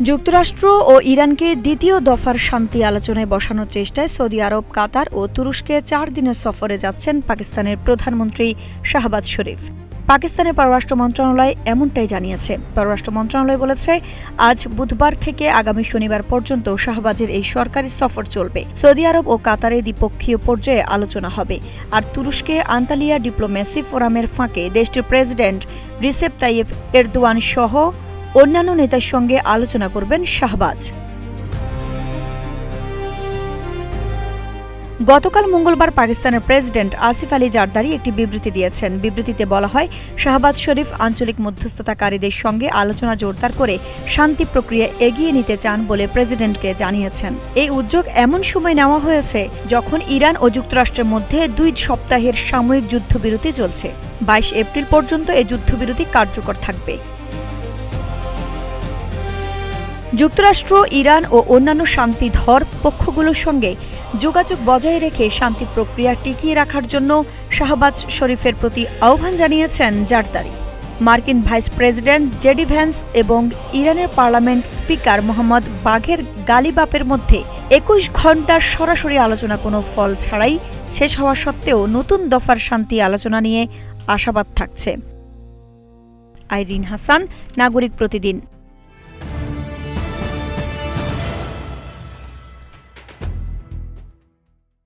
যুক্তরাষ্ট্র ও ইরানকে দ্বিতীয় দফার শান্তি আলোচনায় বসানোর চেষ্টায় সৌদি আরব, কাতার ও তুরস্কে 4 দিনের সফরে যাচ্ছেন পাকিস্তানের প্রধানমন্ত্রী শাহবাজ শরীফ। পাকিস্তানের পররাষ্ট্র মন্ত্রণালয় এমনটাই জানিয়েছে। পররাষ্ট্র মন্ত্রণালয় বলেছে, আজ বুধবার থেকে আগামী শনিবার পর্যন্ত শাহবাজের এই সরকারি সফর চলবে। সৌদি আরব ও কাতারে দ্বিপক্ষীয় পর্যায়ে আলোচনা হবে। আর তুরস্কে আন্তালিয়া ডিপ্লোমেসি ফোরামের ফাঁকে দেশটির প্রেসিডেন্ট রিসেপ তাইয়েপ এরদোয়ান সহ অন্যান্য নেতার সঙ্গে আলোচনা করবেন শাহবাজ। গতকাল মঙ্গলবার পাকিস্তানের প্রেসিডেন্ট আসিফ আলী জারদারি একটি বিবৃতি দিয়েছেন। বিবৃতিতে বলা হয়, শাহবাজ শরীফ আঞ্চলিক মধ্যস্থতাকারীদের সঙ্গে আলোচনা জোরদার করে শান্তি প্রক্রিয়া এগিয়ে নিতে চান বলে প্রেসিডেন্টকে জানিয়েছেন। এই উদ্যোগ এমন সময় নেওয়া হয়েছে যখন ইরান ও যুক্তরাষ্ট্রের মধ্যে 2 সপ্তাহের সাময়িক যুদ্ধবিরতি চলছে। 22 এপ্রিল পর্যন্ত এই যুদ্ধবিরতি কার্যকর থাকবে। যুক্তরাষ্ট্র, ইরান ও অন্যান্য শান্তিধর পক্ষগুলোর সঙ্গে যোগাযোগ বজায় রেখে শান্তি প্রক্রিয়া টিকিয়ে রাখার জন্য শাহবাজ শরীফের প্রতি আহ্বান জানিয়েছেন জারদারি। মার্কিন ভাইস প্রেসিডেন্ট জেডি ভ্যান্স এবং ইরানের পার্লামেন্ট স্পিকার মোহাম্মদ বাঘের গালিবাফের মধ্যে 21 ঘণ্টার সরাসরি আলোচনা কোনো ফল ছাড়াই শেষ হওয়া সত্ত্বেও নতুন দফার শান্তি আলোচনা নিয়ে আশাবাদ থাকছে। আইরিন হাসান, নাগরিক প্রতিদিন।